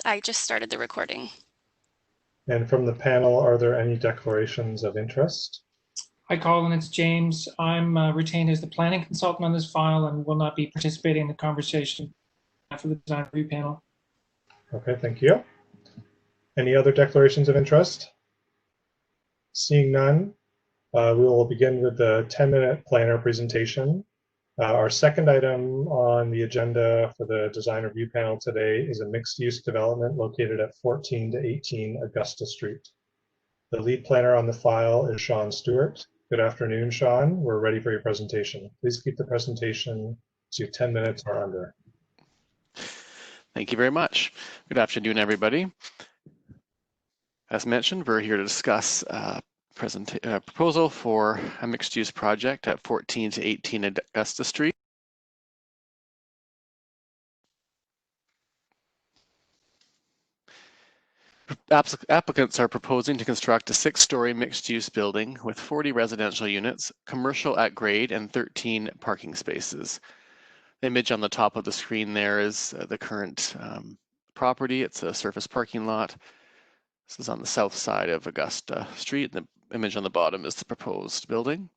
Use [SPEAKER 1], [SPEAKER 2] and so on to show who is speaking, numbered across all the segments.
[SPEAKER 1] I just started the recording.
[SPEAKER 2] And from the panel, are there any declarations of interest?
[SPEAKER 3] Hi, Colin. It's James. I'm retained as the planning consultant on this file and will not be participating in the conversation for the design review panel.
[SPEAKER 2] Okay, thank you. Any other declarations of interest? Seeing none, we will begin with the 10-minute planner presentation. Our second item on the agenda for the design review panel today is a mixed-use development located at 14 to 18 Augusta Street. The lead planner on the file is Sean Stewart. Good afternoon, Sean. We're ready for your presentation. Please keep the presentation to 10 minutes or under.
[SPEAKER 4] Thank you very much. Good afternoon, everybody. As mentioned, we're here to discuss a proposal for a mixed-use project at 14 to 18 Augusta Street. Applicants are proposing to construct a 6-story mixed-use building with 40 residential units, commercial at grade, and 13 parking spaces. The image on the top of the screen there is the current property. It's a surface parking lot. This is on the south side of Augusta Street. The image on the bottom is the proposed building.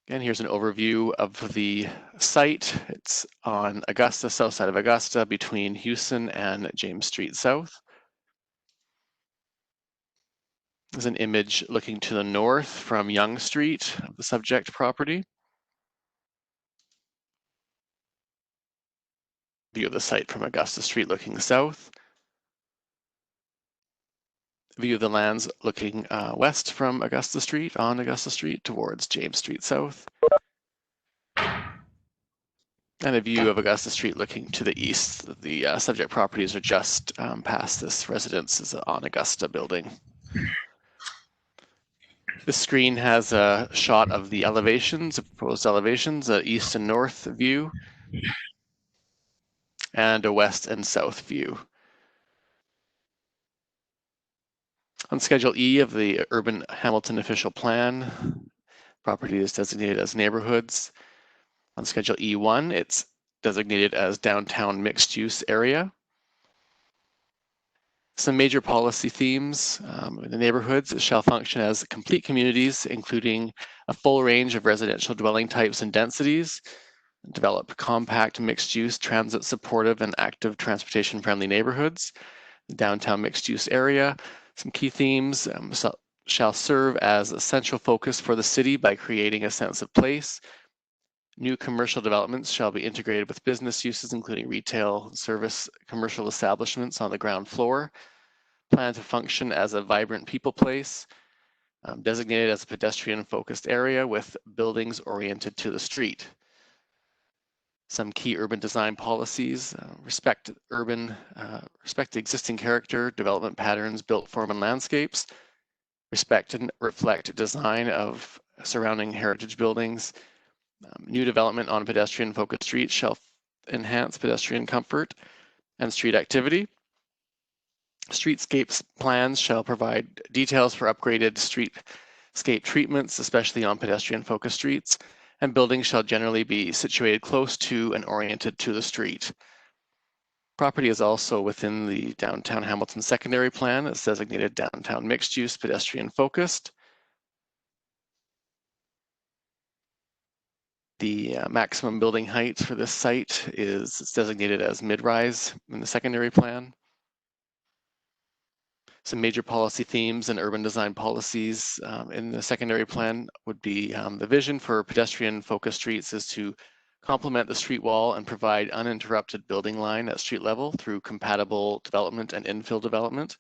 [SPEAKER 4] And here's an overview of the site. It's on Augusta, south side of Augusta, between Houston and James Street South. There's an image looking to the north from Yonge Street of the subject property. View of the site from Augusta Street looking south. View of the lands looking west from Augusta Street, on Augusta Street, towards James Street South. And a view of Augusta Street looking to the east. The subject properties are just past this residence is on Augusta building. The screen has a shot of the elevations, the proposed elevations, an east and north view, and a west and south view. On Schedule E of the Urban Hamilton Official Plan, property is designated as neighborhoods. On Schedule E1, it's designated as downtown mixed-use area. Some major policy themes in the neighborhoods: it shall function as complete communities, including a full range of residential dwelling types and densities, develop compact mixed-use, transit-supportive, and active transportation-friendly neighborhoods. The downtown mixed-use area. Some key themes shall serve as a central focus for the city by creating a sense of place. New commercial developments shall be integrated with business uses, including retail, service, commercial establishments on the ground floor. Plan to function as a vibrant people place, designated as a pedestrian-focused area with buildings oriented to the street. Some key urban design policies: respect the existing character, development patterns, built form, and landscapes. Respect and reflect design of surrounding heritage buildings. New development on pedestrian-focused streets shall enhance pedestrian comfort and street activity. Streetscapes plans shall provide details for upgraded streetscape treatments, especially on pedestrian-focused streets. And buildings shall generally be situated close to and oriented to the street. Property is also within the Downtown Hamilton Secondary Plan. It's designated downtown mixed-use, pedestrian-focused. The maximum building height for this site is designated as mid-rise in the secondary plan. Some major policy themes and urban design policies in the secondary plan would be the vision for pedestrian-focused streets is to complement the street wall and provide uninterrupted building line at street level through compatible development and infill development.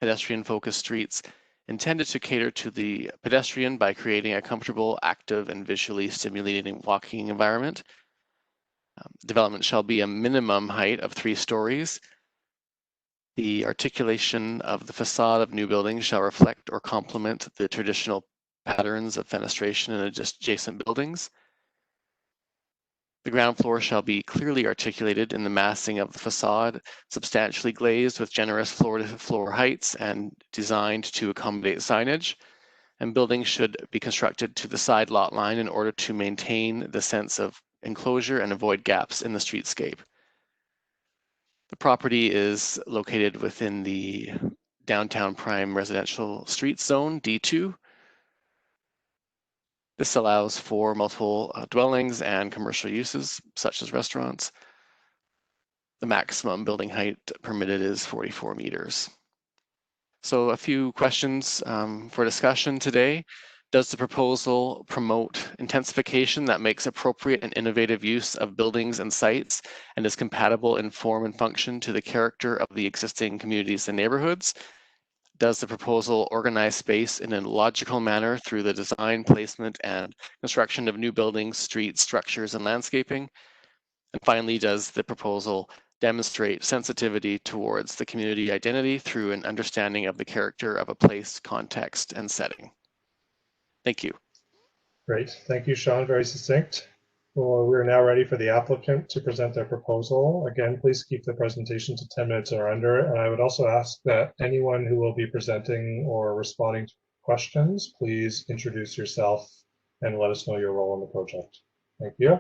[SPEAKER 4] Pedestrian-focused streets intended to cater to the pedestrian by creating a comfortable, active, and visually stimulating walking environment. Development shall be a minimum height of 3 stories. The articulation of the facade of new buildings shall reflect or complement the traditional patterns of fenestration in adjacent buildings. The ground floor shall be clearly articulated in the massing of the facade, substantially glazed with generous floor-to-floor heights and designed to accommodate signage. And buildings should be constructed to the side lot line in order to maintain the sense of enclosure and avoid gaps in the streetscape. The property is located within the downtown prime residential street zone, D2. This allows for multiple dwellings and commercial uses, such as restaurants. The maximum building height permitted is 44 meters. So a few questions for discussion today. Does the proposal promote intensification that makes appropriate and innovative use of buildings and sites and is compatible in form and function to the character of the existing communities and neighborhoods? Does the proposal organize space in a logical manner through the design, placement, and construction of new buildings, streets, structures, and landscaping? And finally, does the proposal demonstrate sensitivity towards the community identity through an understanding of the character of a place, context, and setting? Thank you.
[SPEAKER 2] Great. Thank you, Sean. Very succinct. Well, we're now ready for the applicant to present their proposal. Again, please keep the presentation to 10 minutes or under. And I would also ask that anyone who will be presenting or responding to questions, please introduce yourself and let us know your role in the project. Thank you.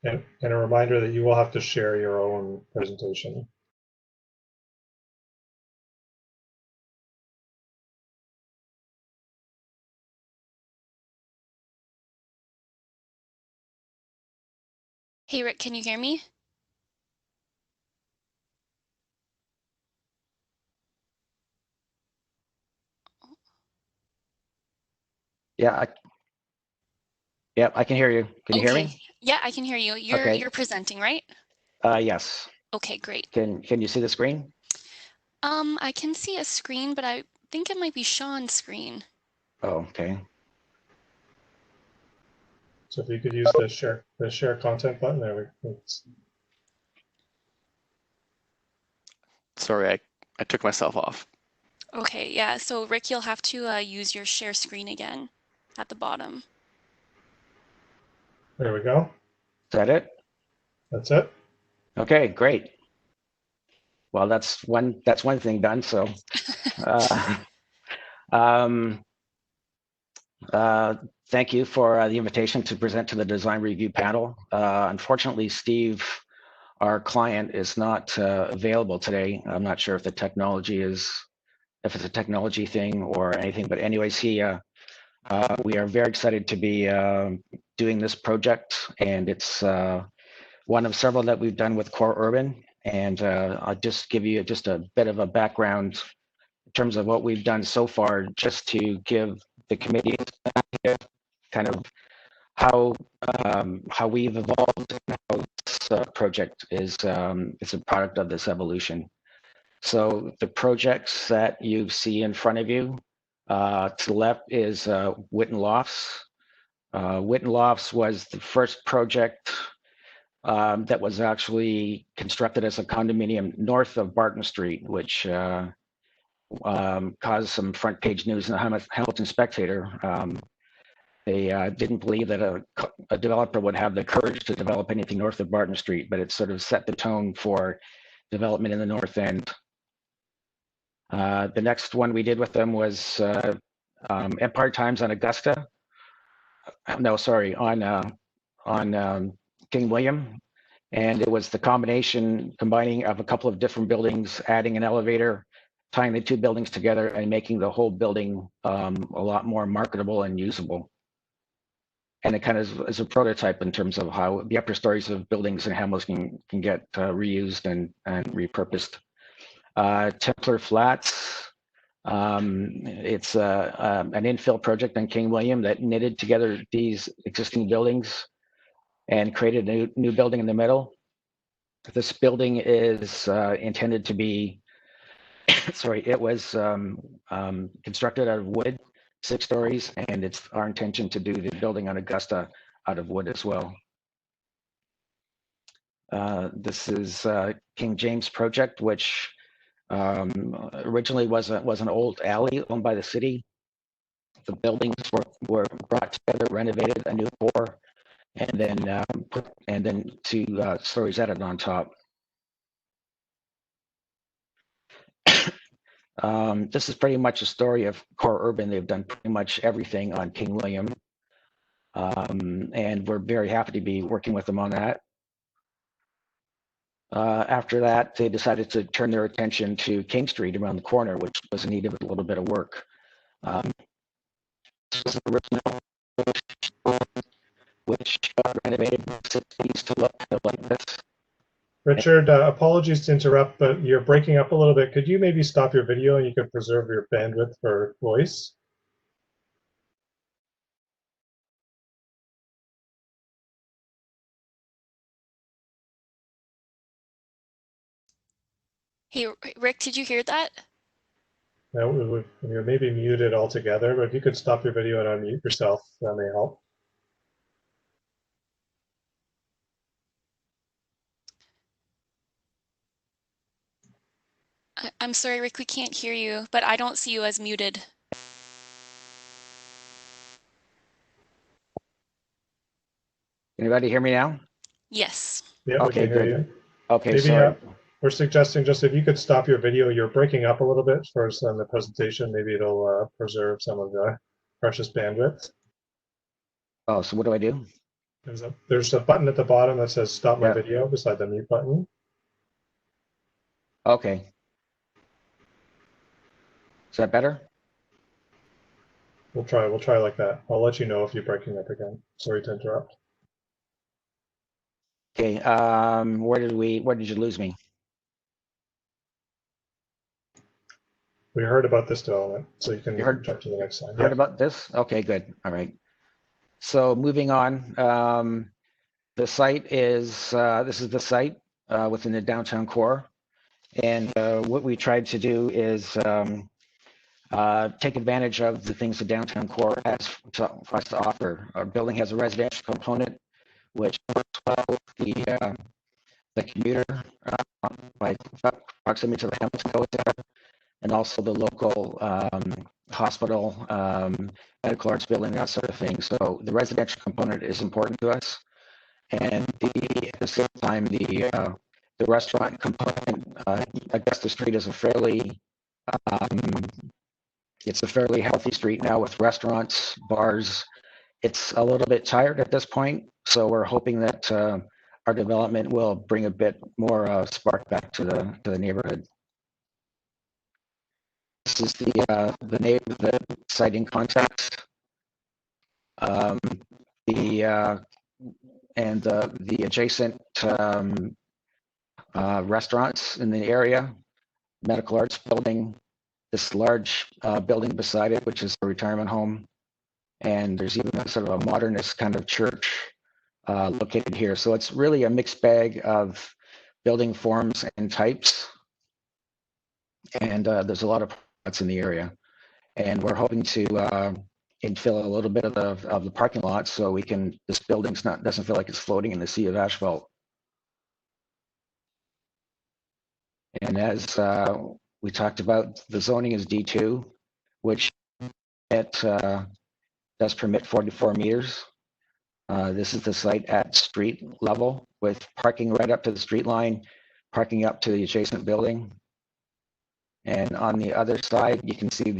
[SPEAKER 2] And a reminder that you will have to share your own presentation.
[SPEAKER 1] Hey, Rick, can you hear me?
[SPEAKER 5] Yeah, I can hear you. Can you hear
[SPEAKER 1] Okay.
[SPEAKER 5] me?
[SPEAKER 1] Yeah, I can hear you.
[SPEAKER 5] Okay.
[SPEAKER 1] You're presenting, right?
[SPEAKER 5] Yes.
[SPEAKER 1] Okay, great.
[SPEAKER 5] Can you see the screen?
[SPEAKER 1] I can see a screen, but I think it might be Sean's screen.
[SPEAKER 5] Oh, okay.
[SPEAKER 2] So if you could use the share content button, there we go.
[SPEAKER 4] Sorry, I took myself off.
[SPEAKER 1] Okay, yeah. So Rick, you'll have to use your share screen again at the bottom.
[SPEAKER 2] There we go.
[SPEAKER 5] Is that it?
[SPEAKER 2] That's it.
[SPEAKER 5] Okay, great. Well, that's one thing done. So, thank you for the invitation to present to the design review panel. Unfortunately, Steve, our client, is not available today. I'm not sure if it's a technology thing or anything, but anyways, we are very excited to be doing this project, and it's one of several that we've done with Core Urban. And I'll just give you just a bit of a background in terms of what we've done so far, just to give the committee kind of how we've evolved and how this project is a product of this evolution. So the projects that you see in front of you, to the left is Witten Lofts. Witten Lofts was the first project that was actually constructed as a condominium north of Barton Street, which caused some front page news in the Hamilton Spectator. They didn't believe that a developer would have the courage to develop anything north of Barton Street, but it sort of set the tone for development in the North End. The next one we did with them was Empire Times on Augusta. No, sorry, on King William. And it was the combining of a couple of different buildings, adding an elevator, tying the two buildings together, and making the whole building a lot more marketable and usable. And it kind of is a prototype in terms of how the upper stories of buildings in Hamilton can get reused and repurposed. Templar Flats, it's an infill project on King William that knitted together these existing buildings and created a new building in the middle. This building is intended to be, sorry, it was constructed out of wood, 6 stories, and it's our intention to do the building on Augusta out of wood as well. This is King James project, which originally was an old alley owned by the city. The buildings were brought together, renovated, a new core, and then 2 stories added on top. This is pretty much a story of Core Urban. They've done pretty much everything on King William. And we're very happy to be working with them on that. After that, they decided to turn their attention to King Street around the corner, which was in need of a little bit of work. This was an original which renovated in the 60s to look like this.
[SPEAKER 2] Richard, apologies to interrupt, but you're breaking up a little bit. Could you maybe stop your video and you could preserve your bandwidth for voice?
[SPEAKER 1] Hey, Rick, did you hear that?
[SPEAKER 2] No, you're maybe muted altogether, but if you could stop your video and unmute yourself, that may help.
[SPEAKER 1] I'm sorry, Rick, we can't hear you, but I don't see you as muted.
[SPEAKER 5] Anybody hear me now?
[SPEAKER 1] Yes.
[SPEAKER 2] Yeah, we
[SPEAKER 5] Okay,
[SPEAKER 2] can hear
[SPEAKER 5] good.
[SPEAKER 2] you.
[SPEAKER 5] Okay,
[SPEAKER 2] Maybe
[SPEAKER 5] sorry.
[SPEAKER 2] we're suggesting just if you could stop your video, you're breaking up a little bit first on the presentation. Maybe it'll preserve some of the precious bandwidth.
[SPEAKER 5] Oh, so what do I do?
[SPEAKER 2] There's a button at the bottom that says stop my
[SPEAKER 5] Yeah.
[SPEAKER 2] video beside the mute button.
[SPEAKER 5] Okay. Is that better?
[SPEAKER 2] We'll try like that. I'll let you know if you're breaking up again. Sorry to interrupt.
[SPEAKER 5] Okay, where did you lose me?
[SPEAKER 2] We heard about this development, so you can
[SPEAKER 5] You heard-
[SPEAKER 2] jump to the next slide.
[SPEAKER 5] Heard about this? Okay, good. All right. So moving on, the site is, this is the site within the downtown core. And what we tried to do is take advantage of the things the downtown core has for us to offer. Our building has a residential component, which works well with the commuter by proximity to the Hamilton Village Center, and also the local hospital, medical arts building, that sort of thing. So the residential component is important to us. And at the same time, the restaurant component, Augusta Street is it's a fairly healthy street now with restaurants, bars. It's a little bit tired at this point, so we're hoping that our development will bring a bit more spark back to the neighborhood. This is the site in context. The adjacent restaurants in the area, medical arts building, this large building beside it, which is a retirement home, and there's even a sort of a modernist kind of church located here. So it's really a mixed bag of building forms and types, and there's a lot of products in the area. And we're hoping to infill a little bit of the parking lot so we can, this building's doesn't feel like it's floating in the sea of asphalt. And as we talked about, the zoning is D2, which it does permit 44 meters. This is the site at street level with parking right up to the street line, parking up to the adjacent building. And on the other side, you can see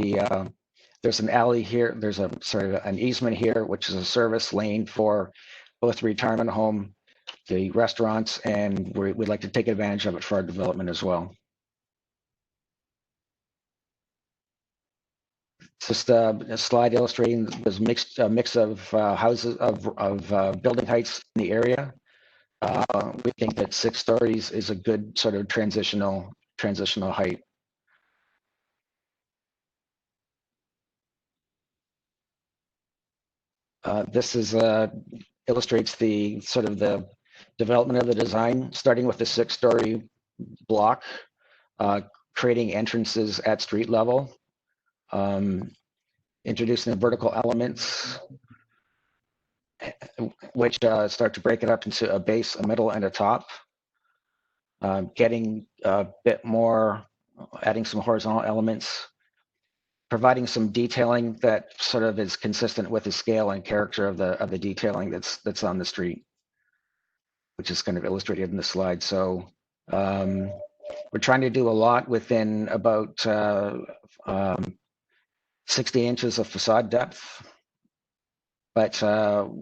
[SPEAKER 5] there's an alley here. There's an easement here, which is a service lane for both the retirement home, the restaurants, and we'd like to take advantage of it for our development as well. It's just a slide illustrating this mix of houses of building heights in the area. We think that 6 stories is a good sort of transitional height. This illustrates the sort of the development of the design, starting with the 6-story block, creating entrances at street level, introducing the vertical elements, which start to break it up into a base, a middle, and a top. Getting a bit more, adding some horizontal elements, providing some detailing that sort of is consistent with the scale and character of the detailing that's on the street, which is kind of illustrated in the slide. So we're trying to do a lot within about 60 inches of facade depth. but so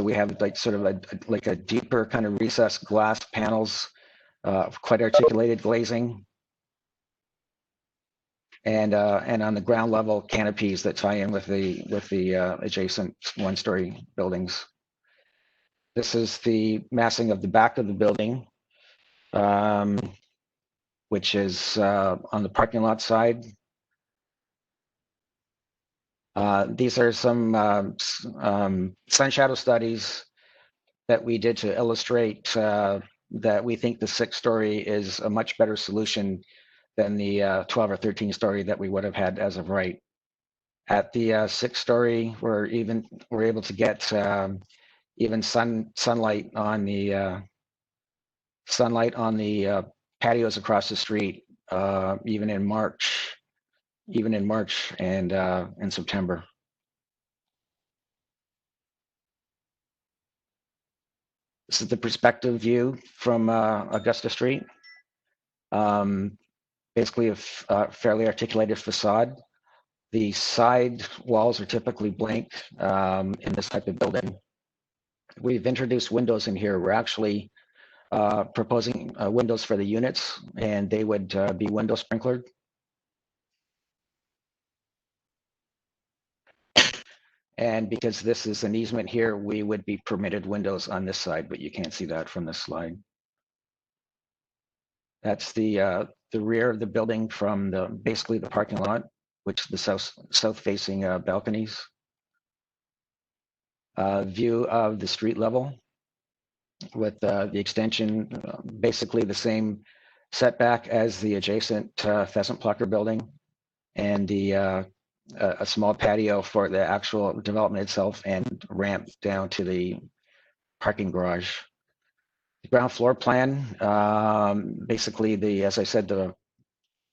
[SPEAKER 5] we have like sort of like a deeper kind of recessed glass panels, quite articulated glazing, and on the ground level canopies that tie in with the adjacent one-story buildings. This is the massing of the back of the building, which is on the parking lot side. These are some sun shadow studies that we did to illustrate that we think the 6-story is a much better solution than the 12 or 13 story that we would have had as of right. At the 6-story, we're able to get even sunlight on the patios across the street, even in March and in September. This is the perspective view from Augusta Street. Basically a fairly articulated facade. The side walls are typically blank in this type of building. We've introduced windows in here. We're actually proposing windows for the units, and they would be window sprinklered. And because this is an easement here, we would be permitted windows on this side, but you can't see that from this slide. That's the rear of the building from basically the parking lot, which is the south-facing balconies. View of the street level with the extension, basically the same setback as the adjacent pheasant plucker building, and a small patio for the actual development itself, and ramp down to the parking garage. The ground floor plan, basically as I said, the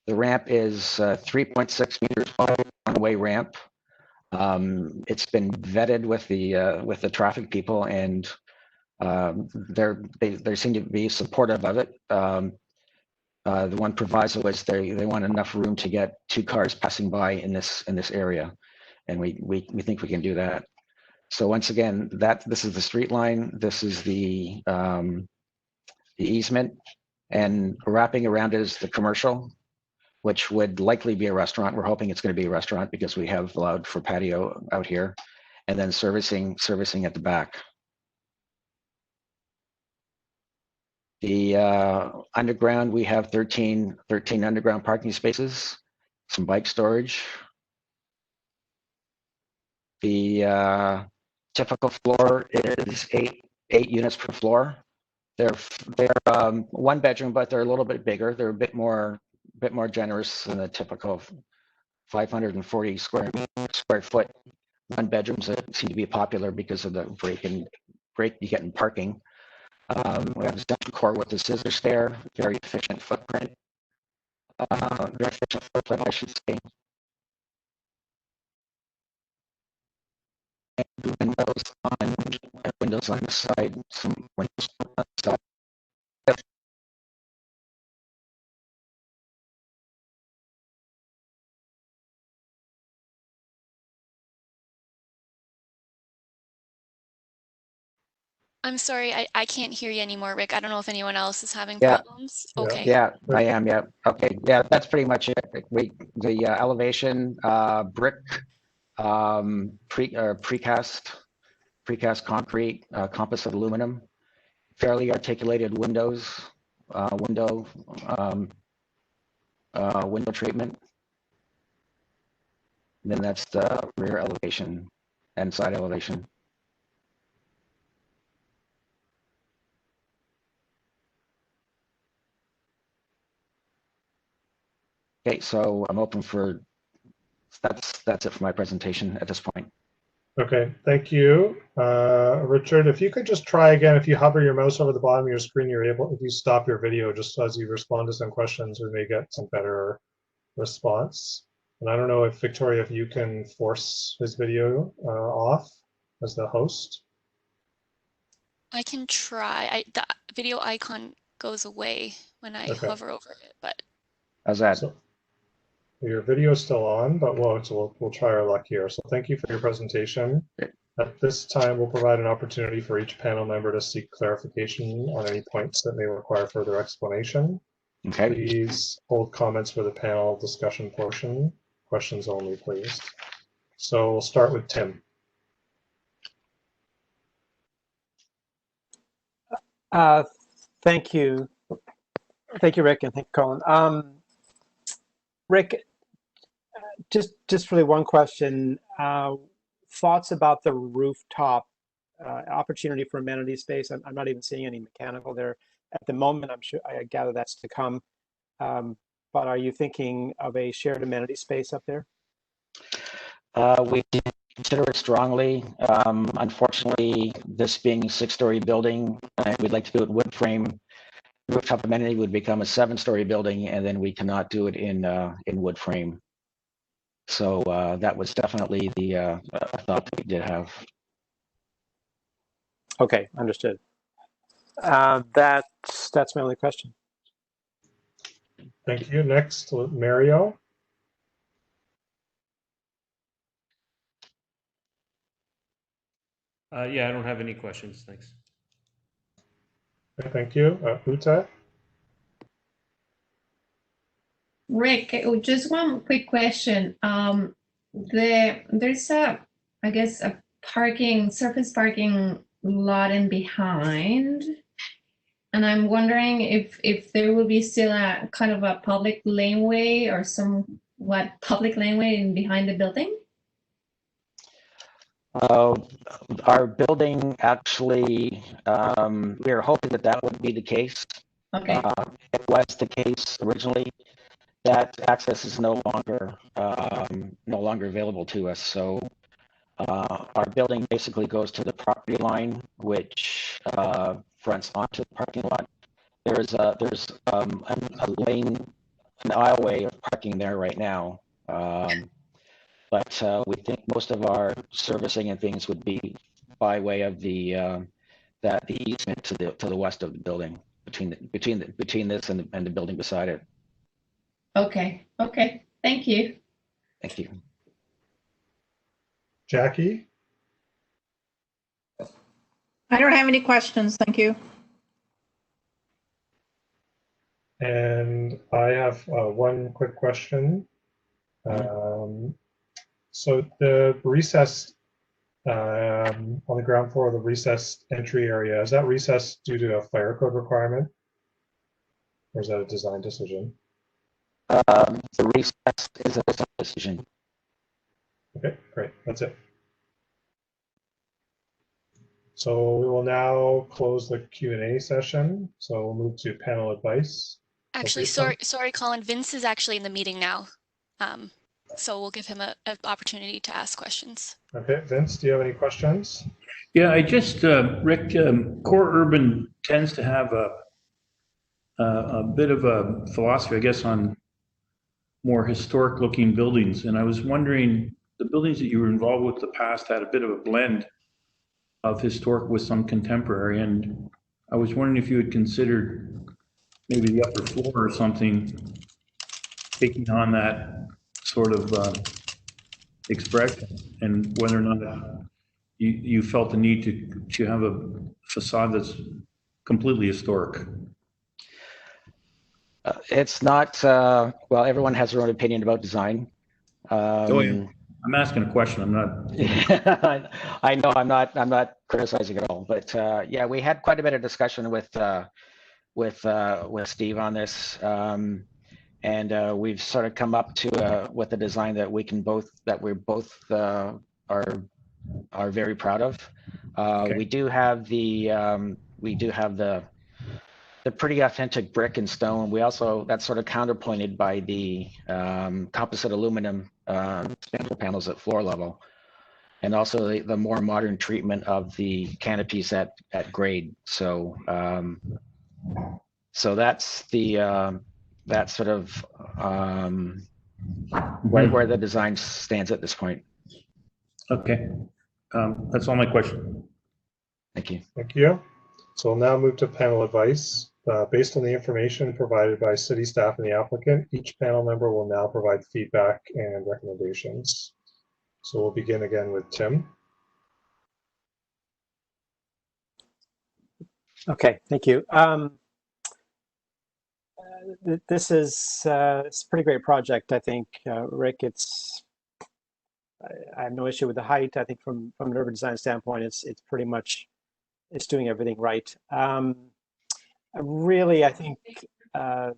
[SPEAKER 5] ramp is 3.6 meters wide, one-way ramp. It's been vetted with the traffic people, and they seem to be supportive of it. The one proviso was they want enough room to get 2 cars passing by in this area, and we think we can do that. So once again, this is the street line. This is the easement, and wrapping around it is the commercial, which would likely be a restaurant. We're hoping it's going to be a restaurant because we have allowed for patio out here, and then servicing at the back. The underground, we have 13 underground parking spaces, some bike storage. The typical floor is eight units per floor. They're 1 bedroom, but they're a little bit bigger. They're a bit more generous than the typical 540 square foot 1 bedrooms that seem to be popular because of the break you get in parking. We have a central core with a scissor stair, very efficient footprint. Very efficient footprint, I should say. And windows on the side, some windows on the side.
[SPEAKER 1] I'm sorry, I can't hear you anymore, Rick. I don't know if anyone else is having
[SPEAKER 5] Yeah.
[SPEAKER 1] problems.
[SPEAKER 2] Yeah.
[SPEAKER 1] Okay.
[SPEAKER 5] Yeah, I am. Yeah. Okay. Yeah, that's pretty much it. The elevation, brick, precast concrete, composite aluminum, fairly articulated windows, window treatment. And then that's the rear elevation and side elevation. Okay, so I'm open for, that's it for my presentation at this point.
[SPEAKER 2] Okay, thank you. Richard, if you could just try again, if you hover your mouse over the bottom of your screen, if you stop your video just as you respond to some questions, we may get some better response. And I don't know if Victoria, if you can force his video off as the host.
[SPEAKER 1] I can try. The video icon goes away when I hover over it, but
[SPEAKER 5] How's that?
[SPEAKER 2] So, Your video is still on, but we'll try our luck here. So thank you for your presentation. At this time, we'll provide an opportunity for each panel member to seek clarification on any points that may require further explanation.
[SPEAKER 5] Okay.
[SPEAKER 2] Please hold comments for the panel discussion portion. Questions only, please. So we'll start with Tim.
[SPEAKER 6] Thank you. Thank you, Rick, and thank you, Colin. Rick, just really one question. Thoughts about the rooftop opportunity for amenity space? I'm not even seeing any mechanical there at the moment. I'm sure, I gather that's to come. But are you thinking of a shared amenity space up there?
[SPEAKER 5] We consider it strongly. Unfortunately, this being a 6-story building, we'd like to do it wood frame. Rooftop amenity would become a 7-story building, and then we cannot do it in wood frame. So that was definitely the thought that we did have.
[SPEAKER 6] Okay, understood. That's my only question.
[SPEAKER 2] Thank you. Next, Mario.
[SPEAKER 7] Yeah, I don't have any questions. Thanks.
[SPEAKER 2] Okay, thank you. Uta.
[SPEAKER 8] Rick, just one quick question. There's I guess a surface parking lot in behind, and I'm wondering if there will be still a kind of a public laneway or somewhat public laneway in behind the building.
[SPEAKER 5] Our building actually, we were hoping that would be the case.
[SPEAKER 8] Okay.
[SPEAKER 5] It was the case originally. That access is no longer available to us. So our building basically goes to the property line, which fronts onto the parking lot. There's a lane, an aisleway of parking there right now. But we think most of our servicing and things would be by way of the easement to the west of the building, between this and the building beside it.
[SPEAKER 8] Okay. Okay. Thank you.
[SPEAKER 5] Thank you.
[SPEAKER 2] Jackie.
[SPEAKER 9] I don't have any questions. Thank you.
[SPEAKER 2] And I have one quick question. So the recessed on the ground floor of the recessed entry area, is that recessed due to a fire code requirement, or is that a design decision?
[SPEAKER 5] The recess is a design decision.
[SPEAKER 2] Okay, great. That's it. So we will now close the Q&A session. So we'll move to panel advice.
[SPEAKER 1] Actually, sorry, Colin. Vince is actually in the meeting now. So we'll give him an opportunity to ask questions.
[SPEAKER 2] Okay, Vince, do you have any questions?
[SPEAKER 7] Yeah, I just, Rick, Core Urban tends to have a bit of a philosophy, I guess, on more historic looking buildings. And I was wondering, the buildings that you were involved with in the past had a bit of a blend of historic with some contemporary. And I was wondering if you had considered maybe the upper floor or something taking on that sort of expression, and whether or not you felt the need to have a facade that's completely historic.
[SPEAKER 5] It's not, well, everyone has their own opinion about design.
[SPEAKER 7] I'm asking a question. I'm not.
[SPEAKER 5] I know I'm not criticizing at all, but yeah, we had quite a bit of discussion with Steve on this, and we've sort of come up to with a design that we're both are very proud of. Okay. We do have the pretty authentic brick and stone. We also, that's sort of counterpointed by the composite aluminum spindle panels at floor level, and also the more modern treatment of the canopies at grade. So so that's the that's sort of where the design stands at this point.
[SPEAKER 7] Okay, that's all my question.
[SPEAKER 5] Thank you.
[SPEAKER 2] Thank you. So we'll now move to panel advice. Based on the information provided by city staff and the applicant, each panel member will now provide feedback and recommendations. So we'll begin again with Tim.
[SPEAKER 6] Okay, thank you. This is it's a pretty great project, I think, Rick. I have no issue with the height. I think from an urban design standpoint, it's pretty much it's doing everything right. Really, I think a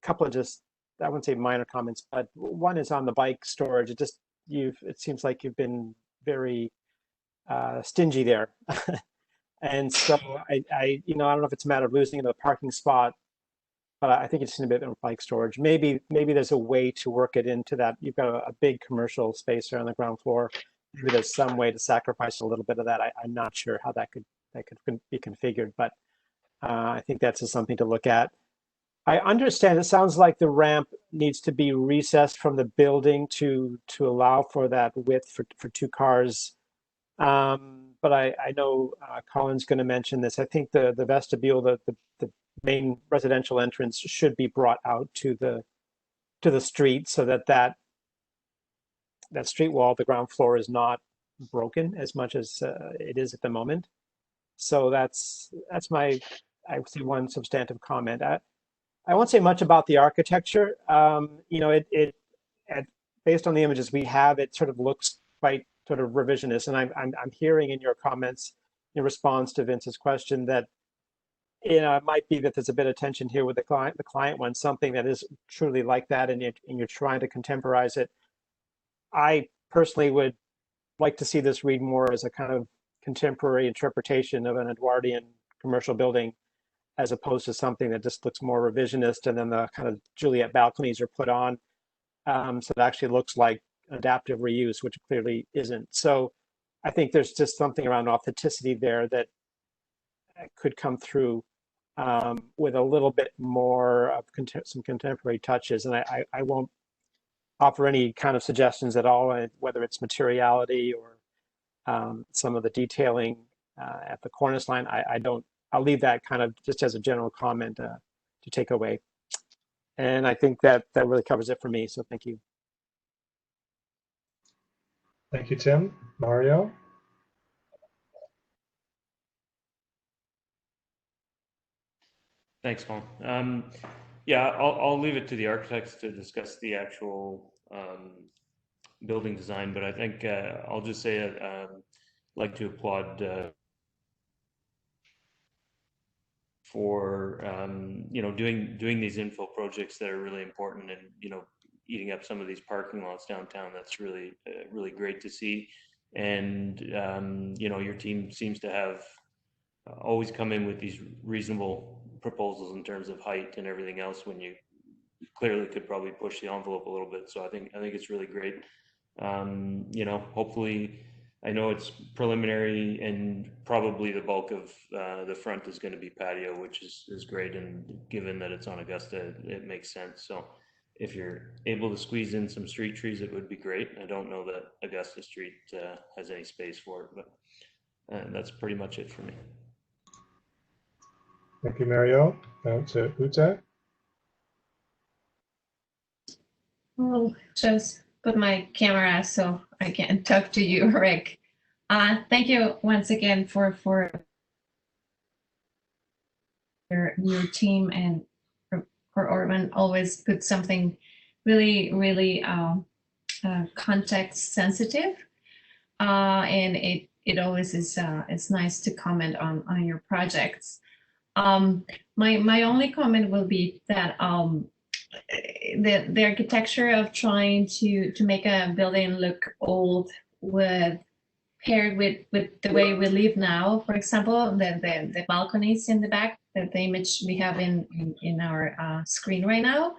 [SPEAKER 6] couple of just I wouldn't say minor comments, but one is on the bike storage. It seems like you've been very stingy there. And so I don't know if it's a matter of losing the parking spot, but I think it's in a bit of bike storage. Maybe there's a way to work it into that. You've got a big commercial space there on the ground floor. Maybe there's some way to sacrifice a little bit of that. I'm not sure how that could be configured, but I think that's just something to look at. I understand it sounds like the ramp needs to be recessed from the building to allow for that width for two cars. But I know Colin's going to mention this. I think the vestibule, the main residential entrance, should be brought out to the street so that street wall, the ground floor, is not broken as much as it is at the moment. So that's my, I would say, one substantive comment. I won't say much about the architecture. Based on the images we have, it sort of looks quite sort of revisionist, and I'm hearing in your comments in response to Vince's question that it might be that there's a bit of tension here with the client. The client wants something that is truly like that, and you're trying to contemporize it. I personally would like to see this read more as a kind of contemporary interpretation of an Edwardian commercial building, as opposed to something that just looks more revisionist, and then the kind of Juliet balconies are put on, so it actually looks like adaptive reuse, which clearly isn't. So I think there's just something around authenticity there that could come through with a little bit more of some contemporary touches. And I won't offer any kind of suggestions at all, whether it's materiality or some of the detailing at the cornice line. I'll leave that kind of just as a general comment to take away. And I think that really covers it for me. So thank you.
[SPEAKER 2] Thank you, Tim. Mario?
[SPEAKER 10] Thanks, Colin. Yeah, I'll leave it to the architects to discuss the actual building design, but I think I'll just say I'd like to applaud for doing these infill projects that are really important, and eating up some of these parking lots downtown. That's really really great to see. And your team seems to have always come in with these reasonable proposals in terms of height and everything else, when you clearly could probably push the envelope a little bit. So I think it's really great. Hopefully, I know it's preliminary, and probably the bulk of the front is going to be patio, which is great. And given that it's on Augusta, it makes sense. So if you're able to squeeze in some street trees, it would be great. I don't know that Augusta Street has any space for it, but that's pretty much it for me.
[SPEAKER 2] Thank you, Mario. Now to Ute.
[SPEAKER 8] I'll just put my camera so I can talk to you, Rick. Thank you once again for your team, and for Orban. Always put something really, really context sensitive, and it always is. It's nice to comment on your projects. My only comment will be that the architecture of trying to make a building look old paired with the way we live now, for example, the balconies in the back, the image we have in our screen right now,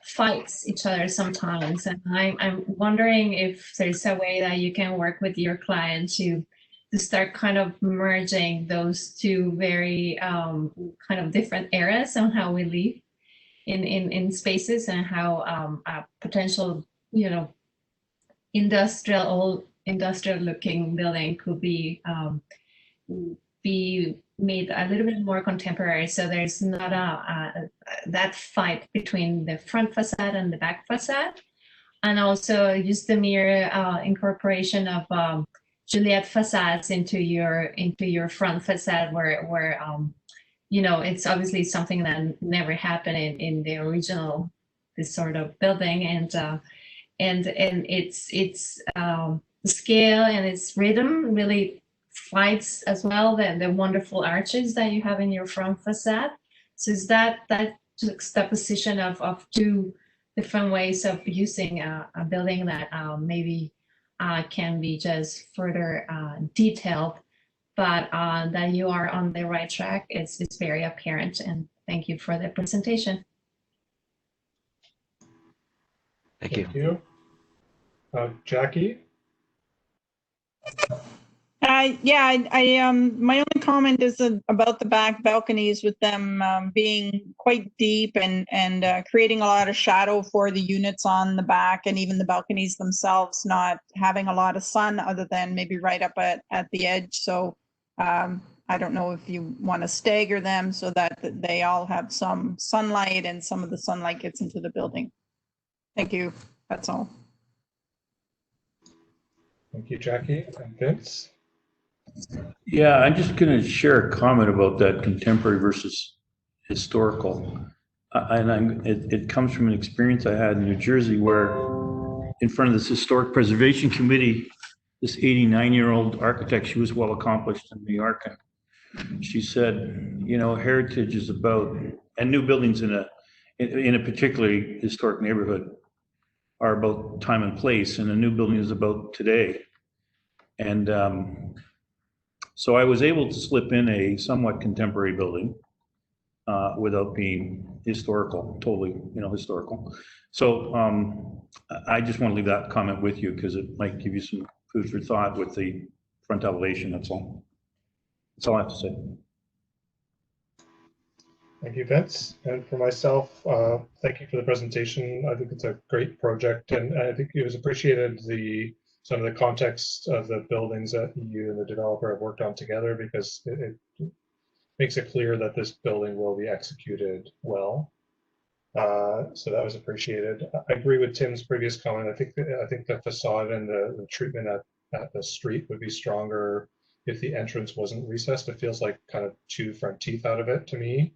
[SPEAKER 8] fights each other sometimes. And I'm wondering if there's a way that you can work with your client to start kind of merging those two very kind of different eras on how we live in spaces, and how a potential industrial looking building could be made a little bit more contemporary, so there's not that fight between the front facade and the back facade, and also use the mere incorporation of Juliet facades into your front facade, where you know, it's obviously something that never happened in the original this sort of building, and its scale and its rhythm really fights as well the wonderful arches that you have in your front facade. So is that juxtaposition of two different ways of using a building that maybe can be just further detailed, but that you are on the right track. It's very apparent, and thank you for the presentation.
[SPEAKER 5] Thank you.
[SPEAKER 2] Thank you. Jackie?
[SPEAKER 9] Yeah, my only comment is about the back balconies, with them being quite deep and creating a lot of shadow for the units on the back, and even the balconies themselves not having a lot of sun other than maybe right up at the edge. So I don't know if you want to stagger them so that they all have some sunlight and some of the sunlight gets into the building. Thank you. That's all.
[SPEAKER 2] Thank you, Jackie. And Vince?
[SPEAKER 7] Yeah, I'm just going to share a comment about that contemporary versus historical. It comes from an experience I had in New Jersey, where in front of this historic preservation committee, this 89-year-old architect, she was well accomplished in New York, and she said, you know, heritage is about, and new buildings in a particularly historic neighborhood are about time and place, and a new building is about today. And so I was able to slip in a somewhat contemporary building without being historical, totally, you know, historical. So I just want to leave that comment with you, because it might give you some food for thought with the front elevation. That's all. That's all I have to say.
[SPEAKER 2] Thank you, Vince. And for myself, thank you for the presentation. I think it's a great project, and I think it was appreciated some of the context of the buildings that you and the developer have worked on together, because it makes it clear that this building will be executed well. So that was appreciated. I agree with Tim's previous comment. I think the facade and the treatment at the street would be stronger if the entrance wasn't recessed. It feels like kind of two front teeth out of it to me.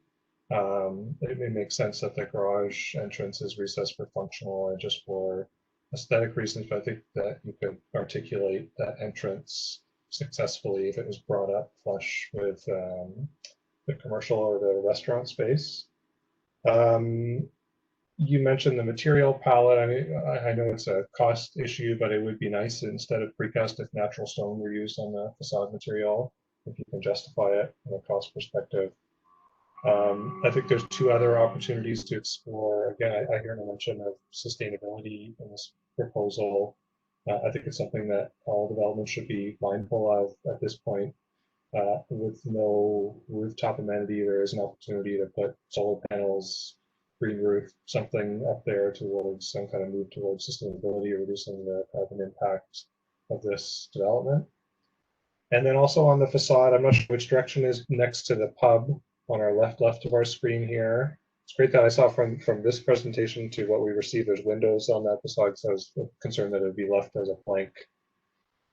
[SPEAKER 2] It makes sense that the garage entrance is recessed for functional and just for aesthetic reasons, but I think that you could articulate that entrance successfully if it was brought up flush with the commercial or the restaurant space. You mentioned the material palette. I mean, I know it's a cost issue, but it would be nice instead of precast if natural stone were used on the facade material, if you can justify it from a cost perspective. I think there's two other opportunities to explore. Again, I hear no mention of sustainability in this proposal. I think it's something that all development should be mindful of at this point. With no rooftop amenity, there is an opportunity to put solar panels, green roof, something up there towards some kind of move towards sustainability, reducing the carbon impact of this development. And then also on the facade, I'm not sure which direction is next to the pub on our left of our screen here. It's great that I saw from this presentation to what we received, there's windows on that facade, so I was concerned that it would be left as a blank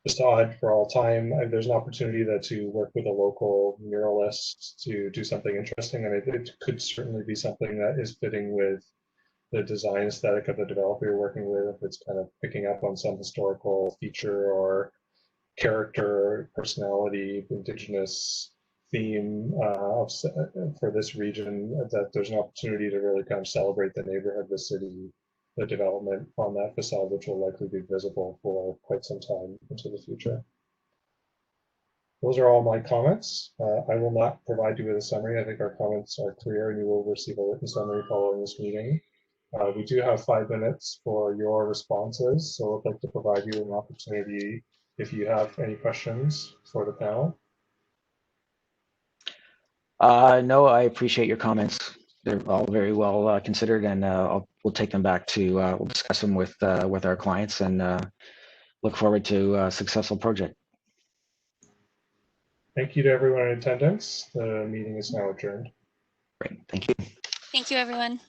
[SPEAKER 2] facade for all time. And there's an opportunity to work with a local muralist to do something interesting. I mean, it could certainly be something that is fitting with the design aesthetic of the developer you're working with, if it's kind of picking up on some historical feature or character, personality, indigenous theme for this region, that there's an opportunity to really kind of celebrate the neighborhood, the city, the development on that facade, which will likely be visible for quite some time into the future. Those are all my comments. I will not provide you with a summary. I think our comments are clear, and you will receive a written summary following this meeting. We do have 5 minutes for your responses, so I'd like to provide you an opportunity if you have any questions for the panel.
[SPEAKER 5] No, I appreciate your comments. They're all very well considered, and we'll take them back to, we'll discuss them with our clients, and look forward to a successful project.
[SPEAKER 2] Thank you to everyone in attendance. The meeting is now adjourned.
[SPEAKER 5] Great, thank you.
[SPEAKER 1] Thank you, everyone.